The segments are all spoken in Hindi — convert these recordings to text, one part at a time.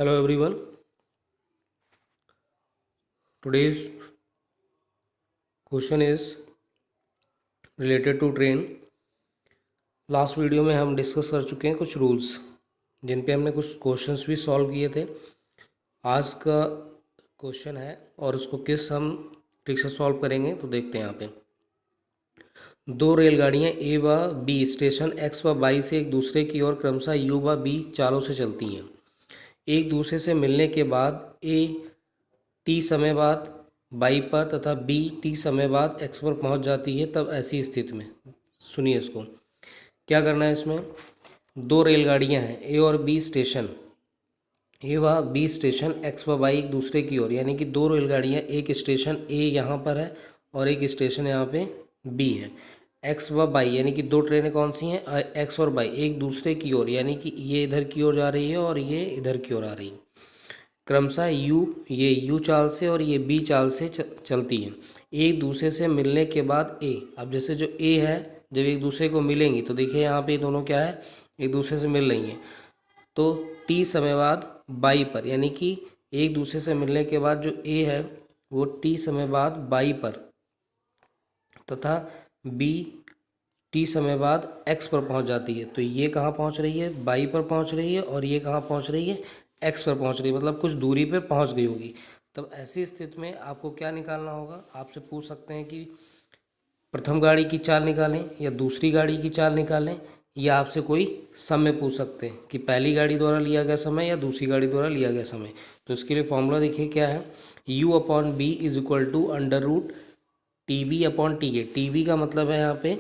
Hello everyone. Today's question is related to train. Last video में हम डिस्कस कर चुके हैं कुछ रूल्स जिन पे हमने कुछ क्वेश्चंस भी सॉल्व किए थे। आज का क्वेश्चन है और उसको किस हम ट्रिक से सॉल्व करेंगे तो देखते हैं यहाँ पे। दो रेलगाड़ियाँ ए व बी स्टेशन एक्स व वाई से एक दूसरे की ओर क्रमशः यू व बी चालों से चलती हैं। एक दूसरे से मिलने के बाद ए टी समय बाद बाई पर तथा बी टी समय बाद एक्स पर पहुंच जाती है। तब ऐसी स्थिति में सुनिए इसको क्या करना है। इसमें दो रेलगाड़ियां हैं ए और बी स्टेशन ए व बी स्टेशन एक्स व वाई एक दूसरे की ओर, यानी कि दो रेलगाड़ियां, एक स्टेशन ए यहाँ पर है और एक स्टेशन यहाँ पे बी है। एक्स व वाई यानी कि दो ट्रेनें कौन सी हैं, एक्स और वाई एक दूसरे की ओर, यानी कि ये इधर की ओर जा रही है और ये इधर की ओर आ रही है। क्रमशः ये यू चाल से और ये बी चाल से चलती है। एक दूसरे से मिलने के बाद ए, अब जैसे जो ए है जब एक दूसरे को मिलेंगी तो देखिए यहाँ पे दोनों क्या है, एक दूसरे से मिल रही हैं। तो टी समय बाद बाई पर, यानी कि एक दूसरे से मिलने के बाद जो ए है वो टी समय बाद बाई पर तथा बी टी समय बाद एक्स पर पहुंच जाती है। तो ये कहाँ पहुंच रही है, बाई पर पहुंच रही है और ये कहाँ पहुंच रही है, एक्स पर पहुंच रही है, मतलब कुछ दूरी पर पहुंच गई होगी। तब ऐसी स्थिति में आपको क्या निकालना होगा, आपसे पूछ सकते हैं कि प्रथम गाड़ी की चाल निकालें या दूसरी गाड़ी की चाल निकालें, या आपसे कोई समय पूछ सकते हैं कि पहली गाड़ी द्वारा लिया गया समय या दूसरी गाड़ी द्वारा लिया गया समय। तो इसके लिए फॉर्मूला देखिए क्या है, u upon B is equal to under root T B upon T A. T B का मतलब है यहाँ पे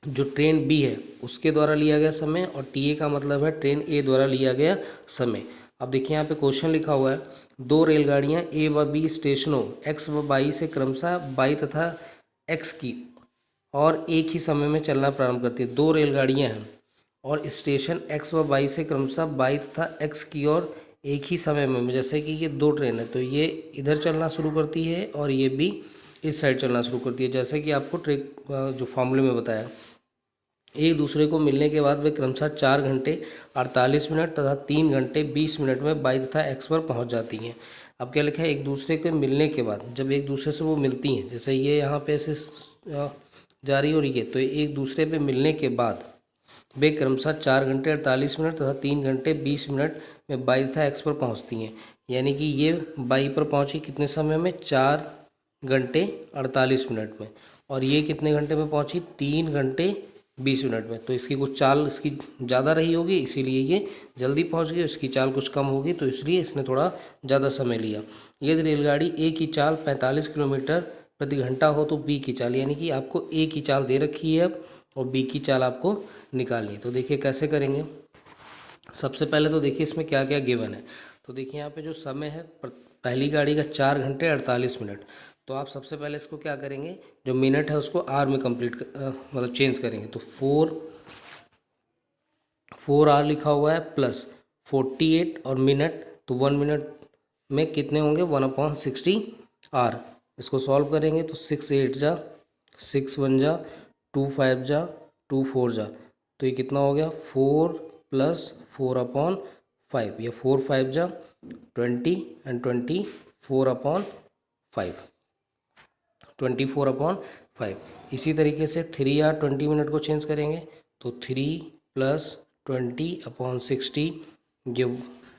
जो ट्रेन बी है उसके द्वारा लिया गया समय और टी ए का मतलब है ट्रेन ए द्वारा लिया गया समय। अब देखिए यहाँ पे क्वेश्चन लिखा हुआ है, दो रेलगाड़ियाँ ए व बी स्टेशनों एक्स व वाई से क्रमशः वाई तथा एक्स की और एक ही समय में चलना प्रारंभ करती है। दो रेलगाड़ियाँ हैं और स्टेशन एक्स व वाई से क्रमशः वाई तथा एक्स की ओर एक ही समय में, जैसे कि ये दो ट्रेन है तो ये इधर चलना शुरू करती है और ये भी इस साइड चलना शुरू करती है, जैसे कि आपको ट्रिक जो फॉर्मूले में बताया। एक दूसरे को मिलने के बाद वे क्रमशः 4 घंटे 48 मिनट तथा 3 घंटे 20 मिनट में वाई तथा एक्स पर पहुंच जाती हैं। अब क्या लिखा है, एक दूसरे के मिलने के बाद, जब एक दूसरे से वो मिलती हैं, जैसे ये यहाँ पे ऐसे जा रही हो रही है, तो एक दूसरे पे मिलने के बाद वे क्रमशः 4 घंटे 48 मिनट तथा 3 घंटे 20 मिनट में वाई तथा एक्स पर पहुँचती हैं। यानी कि ये वाई पर पहुँची कितने समय में, 4 घंटे 48 मिनट में, और ये कितने घंटे में पहुँची, 3 घंटे 20 मिनट में। तो इसकी कुछ चाल इसकी ज़्यादा रही होगी इसीलिए ये जल्दी पहुंच गई, इसकी चाल कुछ कम होगी तो इसलिए इसने थोड़ा ज़्यादा समय लिया। यदि रेलगाड़ी ए की चाल 45 किलोमीटर प्रति घंटा हो तो बी की चाल, यानी कि आपको ए की चाल दे रखी है अब और बी की चाल आपको निकालनी है। तो देखिए कैसे करेंगे। सबसे पहले तो देखिए इसमें क्या क्या गिवन है। तो देखिए यहाँ पे जो समय है पहली गाड़ी का 4 घंटे 48 मिनट, तो आप सबसे पहले इसको क्या करेंगे, जो मिनट है उसको आर में मतलब चेंज करेंगे। तो 4 आर लिखा हुआ है प्लस 48 और मिनट, तो 1 मिनट में कितने होंगे, 1/60 आर। इसको सॉल्व करेंगे तो 6 8 जा 6 1 जा 2 5 जा 2 4 जा, तो ये कितना हो गया 4 + 4/5, या 4 5 जा 20 एंड 20 4/5 24/5। इसी तरीके से 3 आर 20 मिनट को चेंज करेंगे तो 3 + 20/60, ये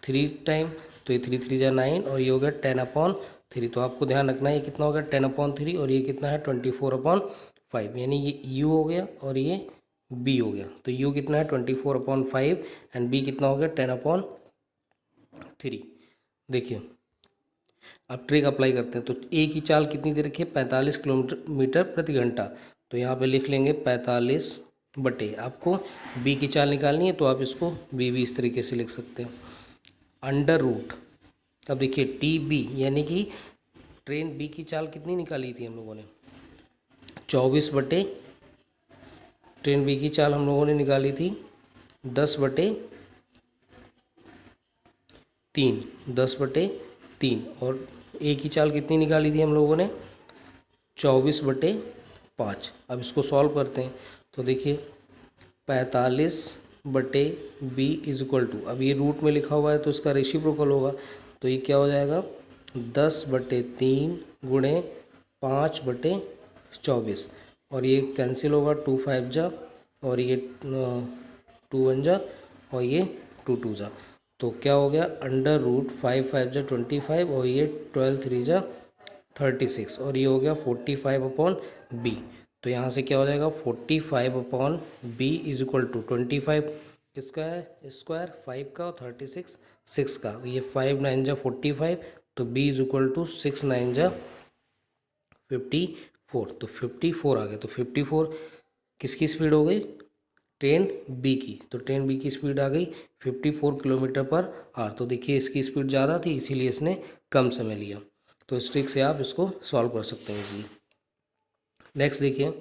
3 टाइम, तो ये 3 3 जा 9 और ये हो गया 10/3। तो आपको ध्यान रखना है ये कितना हो गया 10/3 और ये कितना है 24/5, यानी ये यू हो गया और ये बी हो गया। तो यू कितना है 24/5 एंड बी कितना हो गया 10/3। देखिए अब ट्रिक अप्लाई करते हैं। तो ए की चाल कितनी दे रखी है, 45 किलोमीटर प्रति घंटा, तो यहाँ पे लिख लेंगे 45 बटे, आपको बी की चाल निकालनी है तो आप इसको बी भी इस तरीके से लिख सकते हैं, अंडर रूट। अब देखिए टी बी, यानी कि ट्रेन बी की चाल कितनी निकाली थी हम लोगों ने, 24 बटे, ट्रेन बी की चाल हम लोगों ने निकाली थी 10/3, 10/3, और ए की चाल कितनी निकाली थी हम लोगों ने 24/5। अब इसको सॉल्व करते हैं तो देखिए 45 बटे बी इज इक्वल टू, अब ये रूट में लिखा हुआ है तो इसका रेसिप्रोकल होगा, तो ये क्या हो जाएगा 10/3 गुणे 5/24, और ये कैंसिल होगा 2 5 जा, और ये 2 1 जा, और ये 2 2 जा, तो क्या हो गया √5 5 जा 25, और ये 12 3 जा 36, और ये हो गया 45/b। तो यहाँ से क्या हो जाएगा 45/b इज इक्वल टू 25 किसका है स्क्वायर 5 का, और 36 6 का, ये 5 9 जा 45, तो b इज इक्वल टू 6 9 जा 54, तो 54 आ गया। तो 54 किसकी स्पीड हो गई ट्रेन बी की, तो ट्रेन बी की स्पीड आ गई 54 किलोमीटर पर आवर। तो देखिए इसकी स्पीड ज़्यादा थी इसीलिए इसने कम समय लिया। तो इस ट्रिक से आप इसको सॉल्व कर सकते हैं इजीली। नेक्स्ट देखिए,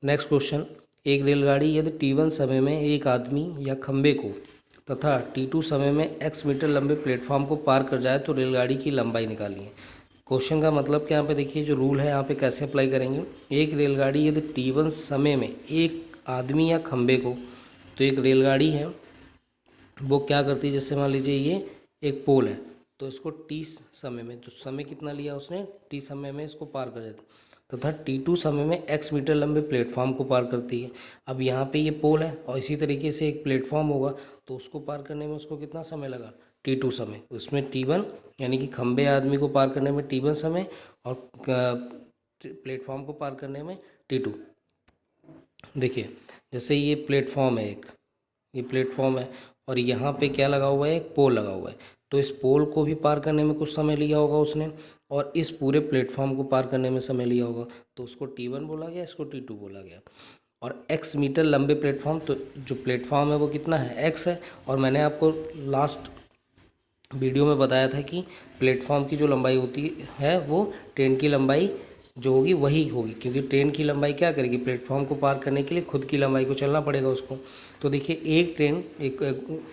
नेक्स्ट क्वेश्चन, एक रेलगाड़ी यदि T1 समय में एक आदमी या खंबे को तथा T2 समय में x मीटर लंबे प्लेटफॉर्म को पार कर जाए तो रेलगाड़ी की लंबाई निकालिए। क्वेश्चन का मतलब कि यहाँ पे देखिए जो रूल है यहाँ पे कैसे अप्लाई करेंगे। एक रेलगाड़ी यदि T1 समय में एक आदमी या खंबे को, तो एक रेलगाड़ी है वो क्या करती है, जैसे मान लीजिए ये एक पोल है, तो इसको टी समय में, तो समय कितना लिया उसने टी समय में इसको पार कर जाता, तथा T2 समय में x मीटर लंबे प्लेटफॉर्म को पार करती है। अब यहाँ पे ये पोल है और इसी तरीके से एक प्लेटफॉर्म होगा, तो उसको पार करने में उसको कितना समय लगा T2 समय, उसमें T1 यानी कि खंबे आदमी को पार करने में T1 समय, और प्लेटफॉर्म को पार करने में T2। देखिए जैसे ये प्लेटफॉर्म है एक, ये प्लेटफॉर्म है और यहाँ पे क्या लगा हुआ है एक पोल लगा हुआ है, तो इस पोल को भी पार करने में कुछ समय लिया होगा उसने, और इस पूरे प्लेटफॉर्म को पार करने में समय लिया होगा, तो उसको T1 बोला गया, इसको T2 बोला गया। और x मीटर लंबे प्लेटफॉर्म, तो जो प्लेटफॉर्म है वो कितना है x है, और मैंने आपको लास्ट वीडियो में बताया था कि प्लेटफॉर्म की जो लंबाई होती है वो ट्रेन की लंबाई जो होगी वही होगी, क्योंकि ट्रेन की लंबाई क्या करेगी प्लेटफॉर्म को पार करने के लिए खुद की लंबाई को चलना पड़ेगा उसको। तो देखिए एक ट्रेन, एक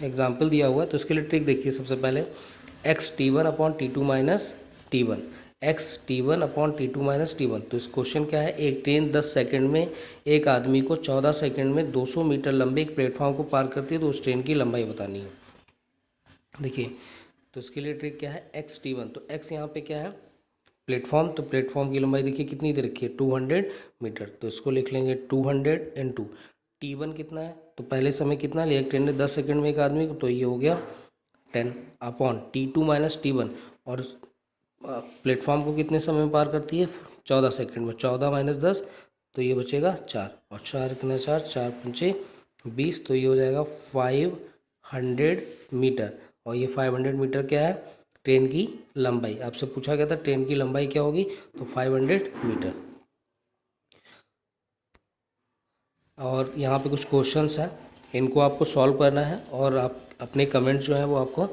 एग्जांपल दिया हुआ है, तो इसके लिए ट्रिक देखिए सबसे पहले x T1/T2 minus T1, x T1/T2 - T1। तो इस क्वेश्चन क्या है, एक ट्रेन 10 सेकंड में एक आदमी को 14 सेकंड में 200 मीटर लंबे एक प्लेटफॉर्म को पार करती है, तो उस ट्रेन की लंबाई बतानी है। देखिए तो इसके लिए ट्रिक क्या है x T1, तो x यहाँ पे क्या है प्लेटफॉर्म, तो प्लेटफॉर्म की लंबाई देखिए कितनी दे रखी है 200 मीटर, तो इसको लिख लेंगे 200 × T1 कितना है, तो पहले समय कितना लिया एक ट्रेन ने 10 सेकंड में एक आदमी को, तो ये हो गया 10/T2 - T1, और प्लेटफॉर्म को कितने समय में पार करती है 14 सेकंड में, 14 - 10, तो ये बचेगा 4, और 4 कितना 4 4 पंचे 20, तो ये हो जाएगा 500 मीटर। और ये 500 मीटर क्या है ट्रेन की लंबाई, आपसे पूछा गया था ट्रेन की लंबाई क्या होगी, तो 500 मीटर। और यहाँ पे कुछ क्वेश्चंस हैं, इनको आपको सॉल्व करना है, और आप अपने कमेंट्स जो हैं वो आपको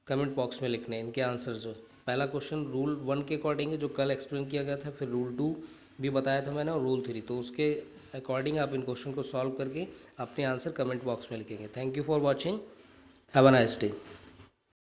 कमेंट बॉक्स में लिखने हैं इनके आंसर जो। पहला क्वेश्चन रूल 1 के अकॉर्डिंग है जो कल एक्सप्लेन किया गया था, फिर रूल 2 भी बताया था मैंने, और रूल 3, तो उसके अकॉर्डिंग आप इन क्वेश्चन को सॉल्व करके अपने आंसर कमेंट बॉक्स में लिखेंगे। Thank you for watching, have a nice day.